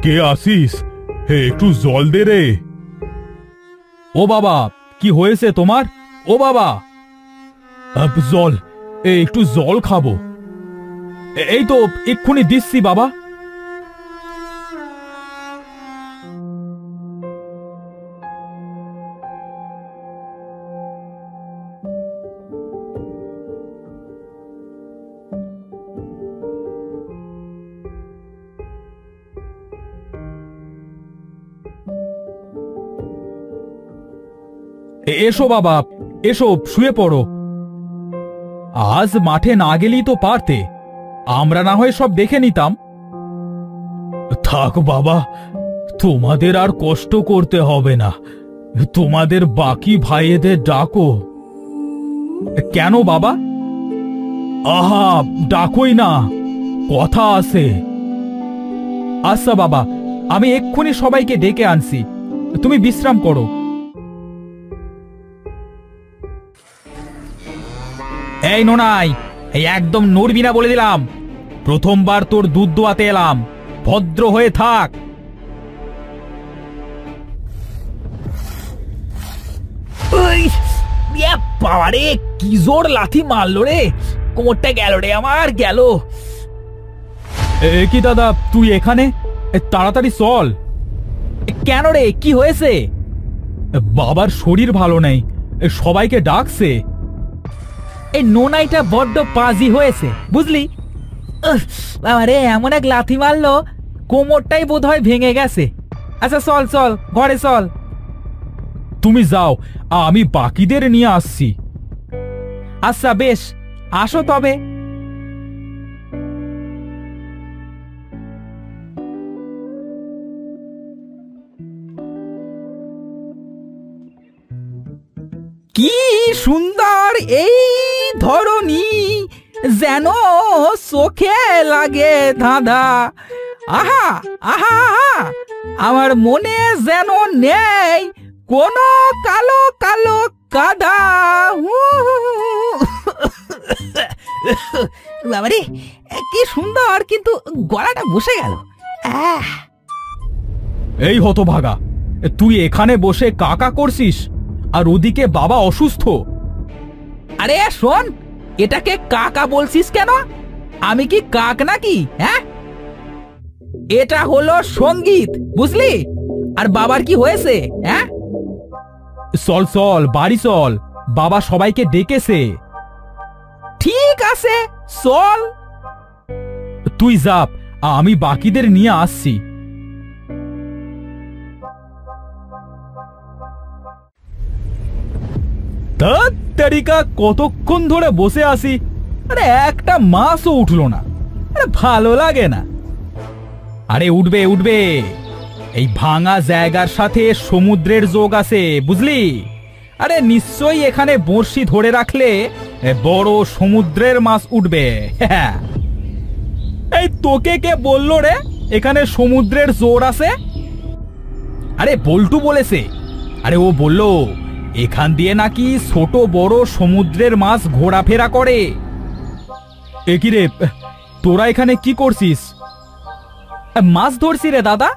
কে আসিস? হে, একটু জল দে রে। ও বাবা, কি হয়েছে তোমার? ও বাবা, জল, একটু জল খাবো। এই তো এক্ষুনি দিচ্ছি বাবা। এসো বাবা, এসো, শুয়ে পড়ো। আজ মাঠে না গেলেই তো পারতে, আমরা না হয় সব দেখে নিতাম। থাক বাবা, তোমাদের আর কষ্ট করতে হবে না। তোমাদের বাকি ভাইয়েদের ডাকো। কেন বাবা? আহা, ডাকোই না, কথা আছে। আচ্ছা বাবা, আমি এক্ষুনি সবাইকে ডেকে আনছি, তুমি বিশ্রাম করো। এই নোনাই, এই একদম নড়বি না বলে দিলাম। প্রথমবার তোর দুধ দোয়াতে এলাম, ভদ্র হয়ে থাক। বাবারে, কি জোর লাথি মারলো রে, কোমরটা গেল রে, আমার গেল। কি দাদা, তুই এখানে? তাড়াতাড়ি চল। কেন রে, কি হয়েছে? বাবার শরীর ভালো নেই, সবাইকে ডাকছে। এই নোনাইটা বড্ড পাজি হয়েছে, বুঝলি? বাবারে, এমন এক লাথি মারলো, কোমরটাই বোধহয় ভেঙে গেছে। আচ্ছা চল চল, ঘরে চল। তুমি যাও, আমি বাকিদের নিয়ে আসছি। আচ্ছা বেশ, আসো তবে। কি সুন্দর এই ধরনী, যেন চোখে লাগে ধাঁধা। আহা আহা আহা, আমার মনে যেন নেই কোনো কালো কালো কাদা। বাবারে, কি সুন্দর, কিন্তু গলাটা বসে গেল। এই হতভাগা, তুই এখানে বসে কাকা করছিস আর ওদিকে বাবা অসুস্থ। আরে শোন, এটাকে কাকা বলছিস কেন? আমি কি কাক নাকি? হ্যাঁ, এটা হলো সঙ্গীত, বুঝলি? আর বাবার কি হয়েছে? হ্যাঁ, চল চল, বাড়ি চল, বাবা সবাইকে ডেকেছে। ঠিক আছে, চল। তুই যা, আমি বাকিদের নিয়ে আসছি। তারিকা, কতক্ষণ ধরে বসে আছি, আরে একটা মাছও উঠলো না। আরে ভালো লাগে না। আরে উঠবে উঠবে, এই ভাঙা জায়গার সাথে সমুদ্রের যোগ আছে, বুঝলি? আরে নিশ্চয়ই এখানে বড়শি ধরে রাখলে বড় সমুদ্রের মাছ উঠবে। এই তোকে কে বললো রে এখানে সমুদ্রের জোর আছে? আরে বল্টু বলেছে। আরে ও বললো এখান দিয়ে নাকি ছোট বড় সমুদ্রের মাছ ঘোরাফেরা করে। একই রে, তোরা এখানে কি করছিস? মাছ ধরছি রে দাদা।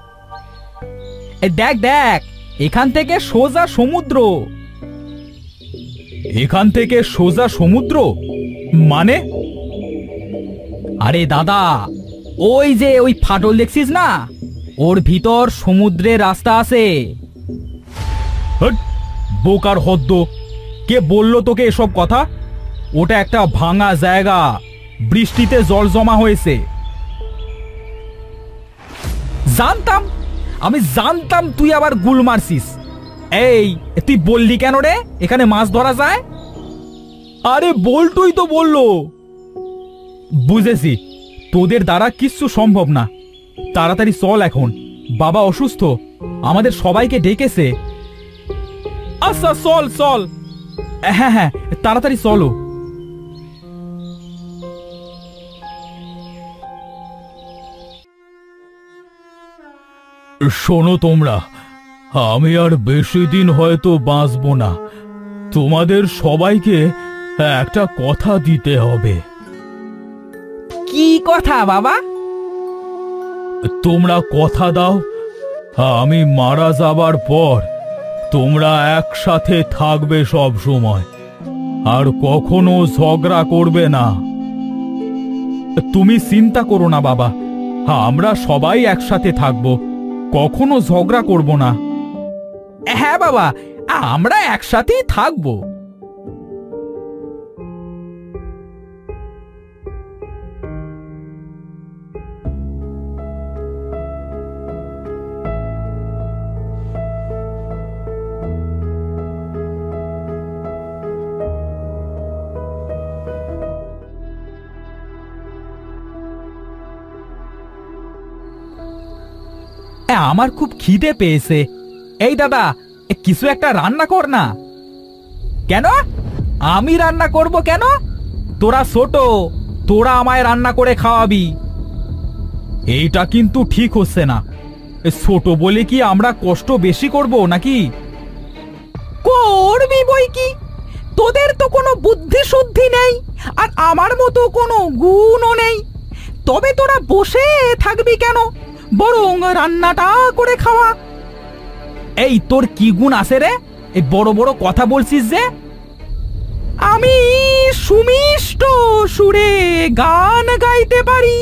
দেখ দেখ, এখান থেকে সোজা সমুদ্র। এখান থেকে সোজা সমুদ্র মানে? আরে দাদা, ওই যে ওই ফাটল দেখছিস না, ওর ভিতর সমুদ্রের রাস্তা আছে। বোকার হদ্দ, কে বললো তোকে এসব কথা? ওটা একটা ভাঙা জায়গা, বৃষ্টিতে জল জমা হয়েছে। জানতাম, আমি জানতাম তুই আবার গুল মারছিস। এই তুই বললি কেন রে এখানে মাছ ধরা যায়? আরে বল্টুই তো বললো। বুঝেছি, তোদের দ্বারা কিচ্ছু সম্ভব না। তাড়াতাড়ি চল, এখন বাবা অসুস্থ, আমাদের সবাইকে ডেকেছে। আচ্ছা চল চল। হ্যাঁ হ্যাঁ, তাড়াতাড়ি চলো। শোনো তোমরা, আমি আর বেশি দিন হয়তো বাঁচবো না। তোমাদের সবাইকে একটা কথা দিতে হবে। কি কথা বাবা? তোমরা কথা দাও, আমি মারা যাবার পর তোমরা একসাথে থাকবে সব সময়, আর কখনো ঝগড়া করবে না। তুমি চিন্তা করো না বাবা, আমরা সবাই একসাথে থাকবো, কখনো ঝগড়া করব না। হ্যাঁ বাবা, আমরা একসাথেই থাকবো। আমার খুব খিদে পেয়েছে। এই দাদা, কিছু একটা রান্না কর না। কেন? আমি রান্না করব কেন? তোরা ছোট, তোরা আমায় রান্না করে খাওয়াবি। এইটা কিন্তু ঠিক হচ্ছে না। ছোট বলে কি আমরা কষ্ট বেশি করব নাকি? করবি বই কি, তোদের তো কোনো বুদ্ধি শুদ্ধি নেই, আর আমার মতো কোনো গুণও নেই। তবে তোরা বসে থাকবি কেন, বরং রান্নাটা করে খাওয়া। এই তোর কি গুণ আছে রে, এই বড় বড় কথা বলছিস যে? আমি সুমিষ্ট সুরে গান গাইতে পারি।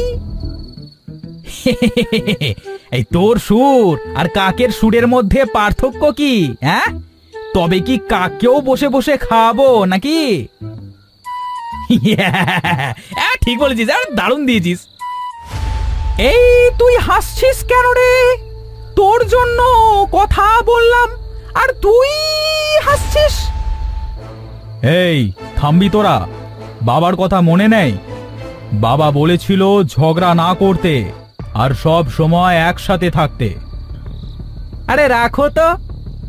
এই তোর সুর আর কাকের সুরের মধ্যে পার্থক্য কি? হ্যাঁ, তবে কি কাকেও বসে বসে খাওয়াবো নাকি? ঠিক বলেছিস, দারুণ দিয়েছিস। এই তুই হাসছিস কেন রে? তোর জন্য কথা বললাম আর তুই হাসছিস। এই থামবি তোরা, বাবার কথা মনে নেই? বাবা বলেছিল ঝগড়া না করতে আর সব সময় একসাথে থাকতে। আরে রাখো তো,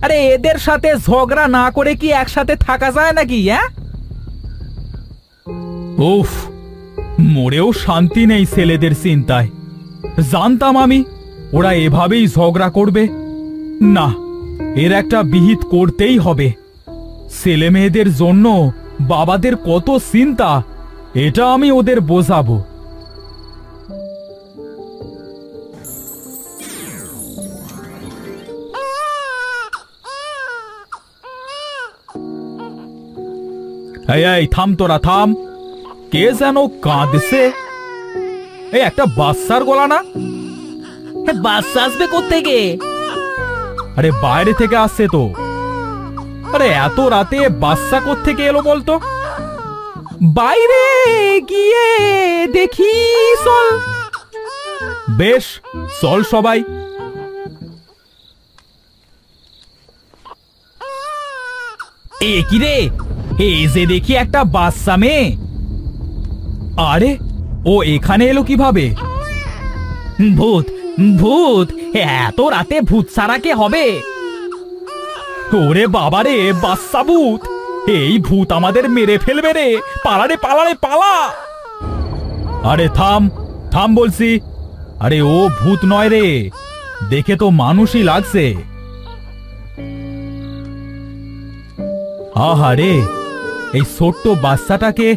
আরে এদের সাথে ঝগড়া না করে কি একসাথে থাকা যায় নাকি? হ্যাঁ, উফ, মরেও শান্তি নেই ছেলেদের চিন্তায়। জানতাম আমি ওরা এভাবেই ঝগড়া করবে। না, এর একটা বিহিত করতেই হবে। ছেলে মেয়েদের জন্য বাবাদের কত চিন্তা, এটা আমি ওদের বোঝাবো। এই থাম তোরা, থাম। কে যেন কাঁদছে। এই একটা বাচ্চার গলা না? বাচ্চা আসবে কোত্থেকে? আরে বাইরে থেকে আসছে তো। আরে এত রাতে বাচ্চা কোত্থেকে এলো বলতো? বাইরে গিয়ে দেখি চল। বেশ, চল সবাই। এ কি রে, এই যে দেখি একটা বাচ্চা মেয়ে। আরে ও এখানে এলো কিভাবে? ভূত, ভূত, এত রাতে ভূত ছাড়া কে হবে? ওরে বাবারে, বাচ্চা ভূত! এই ভূত আমাদের মেরে ফেলবে রে, পালা রে, পালা রে, পালা! আরে থাম, থাম বলছি। আরে ও ভূত নয় রে, দেখে তো মানুষই লাগছে। আহারে, এই ছোট্ট বাচ্চাটাকে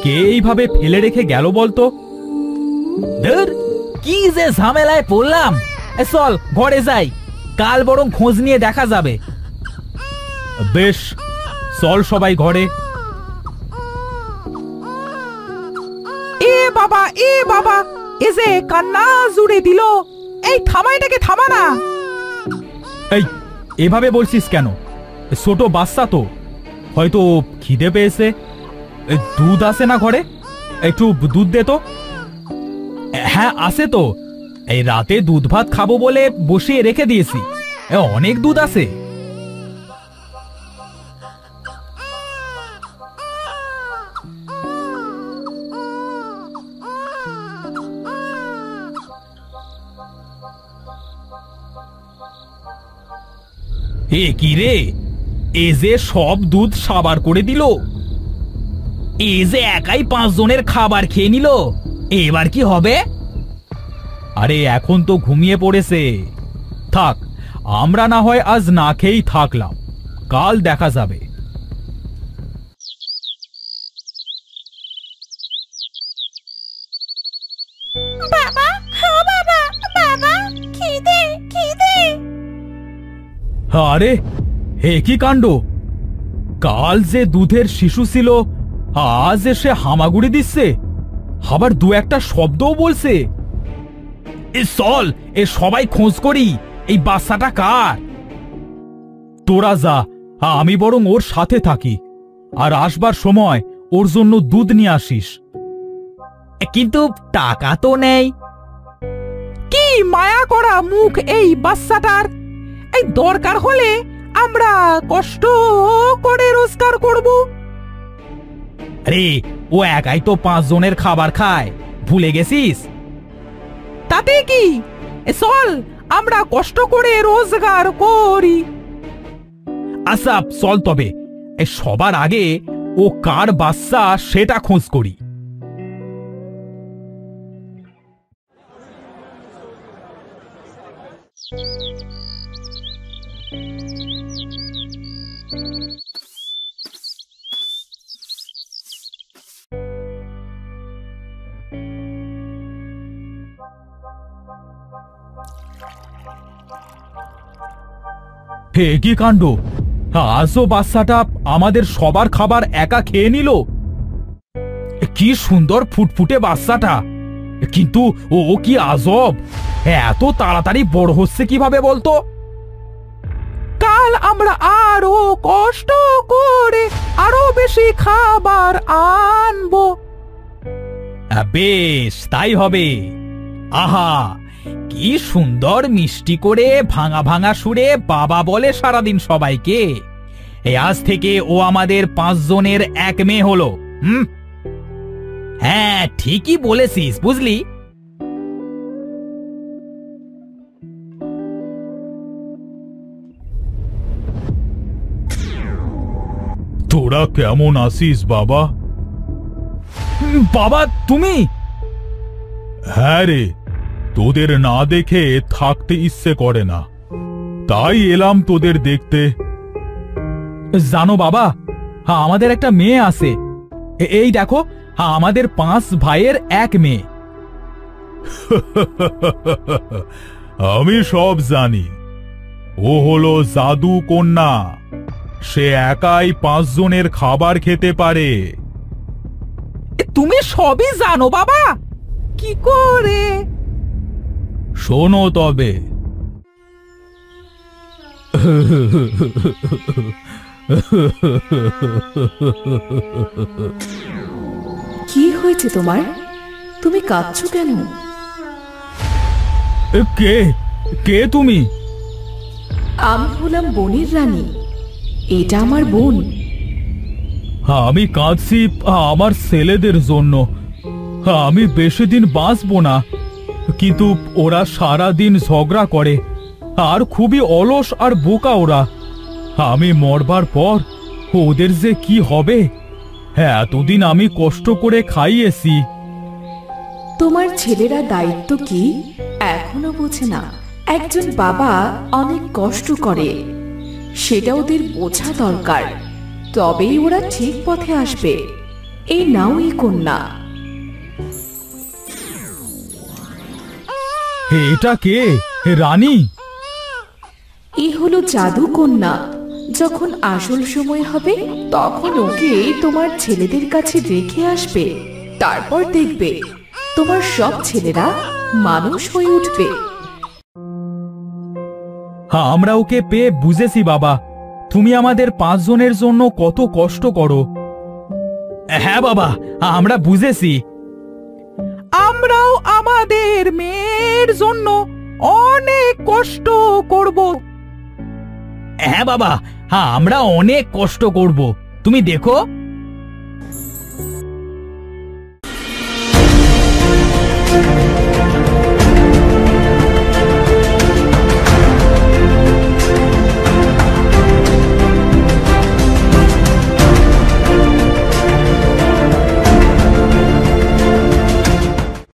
কে এইভাবে ফেলে রেখে গেল বলতো? ধুর, কি যে ঝামেলায় পড়লাম। চল ঘরে যাই, কাল বরং খোঁজ নিয়ে দেখা যাবে। বেশ, চল সবাই ঘরে। এ বাবা, এ বাবা, এ যে কান্না জুড়ে দিল। এই থামা, এটাকে থামা না। এই এভাবে বলছিস কেন? ছোট বাচ্চা তো, হয়তো খিদে পেয়েছে। দুধ আছে না ঘরে? একটু দুধ দে তো। হ্যাঁ আছে তো, এই রাতে দুধ ভাত খাবো বলে বসিয়ে রেখে দিয়েছি, অনেক দুধ আছে। এ কি রে, এ যে সব দুধ সাবার করে দিল। এ যে একাই 5 জনের খাবার খেয়ে নিল। এবার কি হবে? আরে এখন তো ঘুমিয়ে পড়েছে। থাক, আমরা না হয় আজ না খেয়েই থাকলাম, কাল দেখা যাবে। বাবা, ও বাবা, বাবা, খিদে খিদে। আরে হে কি কাণ্ড! কাল যে দুধের শিশু ছিল আজ এসে হামাগুড়ি দিচ্ছে, আবার দু একটা শব্দও বলছে। এ চল, এ সবাই খোঁজ করি, এই বাচ্চাটা কার। তোরা যা, আমি বরং ওর সাথে থাকি, আর আসবার সময় ওর জন্য দুধ নিয়ে আসিস। কিন্তু টাকা তো নেই। কি মায়া করা মুখ এই বাচ্চাটার! এই দরকার হলে আমরা কষ্ট করে রোজগার করব। আরে ও একাই তো 5 জনের খাবার খায়, ভুলে গেছিস? তাতে কি, চল আমরা কষ্ট করে রোজগার করি। আচ্ছা চল তবে, সবার আগে ও কার বাচ্চা সেটা খোঁজ করি। হে কি কাণ্ড! আজও বাচ্চাটা আমাদের সবার খাবার একা খেয়ে নিল। কি সুন্দর ফুটফুটে বাচ্চাটা, কিন্তু ও কি আজব! এত তাড়াতাড়ি বড় হচ্ছে কিভাবে বলতো? কাল আমরা আরো কষ্ট করে আরো বেশি খাবার আনবো। বেশ, তাই হবে। আহা, কি সুন্দর মিষ্টি করে ভাঙা ভাঙা সুরে বাবা বলে সারাদিন সবাইকে। এই আজ থেকে ও আমাদের 5 জনের এক মেয়ে হলো। হ্যাঁ, ঠিকই বলেছিস, বুঝলি? তোরা কেমন আছিস বাবা? বাবা তুমি? হ্যাঁ রে, তোদের না দেখে থাকতে ইচ্ছে করে না, তাই এলাম তোদের দেখতে। জানো বাবা, আমাদের একটা মেয়ে আছে। এই দেখো, আমাদের 5 ভাইয়ের এক মেয়ে। আমি সব জানি, ও হলো জাদু কন্যা। সে একাই 5 জনের খাবার খেতে পারে। তুমি সবই জানো বাবা, কি করে? শোনো তবে। কি হয়েছে তোমার? তুমি কাঁদছো কেন? কে কে তুমি? আমি হলাম বনের রানী, এটা আমার বোন। আমি কাঁদছি আমার ছেলেদের জন্য। আমি বেশি দিন বাঁচবো না, কিন্তু ওরা সারা দিন ঝগড়া করে, আর খুবই অলস আর বোকা ওরা। আমি মরবার পর ওদের যে কি হবে! এতদিন আমি কষ্ট করে খাইয়েছি। তোমার ছেলেরা দায়িত্ব কি এখনো বোঝে না। একজন বাবা অনেক কষ্ট করে, সেটা ওদের বোঝা দরকার, তবেই ওরা ঠিক পথে আসবে। এই নাও এই কন্যা। এটা কে, রানী? এ হলো জাদু কন্যা। যখন আসল সময় হবে তখন ওকে তোমার ছেলেদের কাছে রেখে আসবে, তারপর দেখবে তোমার সব ছেলেরা মানুষ হয়ে উঠবে। আমরা ওকে পেয়ে বুঝেছি বাবা, তুমি আমাদের 5 জনের জন্য কত কষ্ট করো। হ্যাঁ বাবা, আমরা বুঝেছি। আমরাও আমাদের মেয়ের জন্য অনেক কষ্ট করব। হ্যাঁ বাবা, আমরা অনেক কষ্ট করব। তুমি দেখো,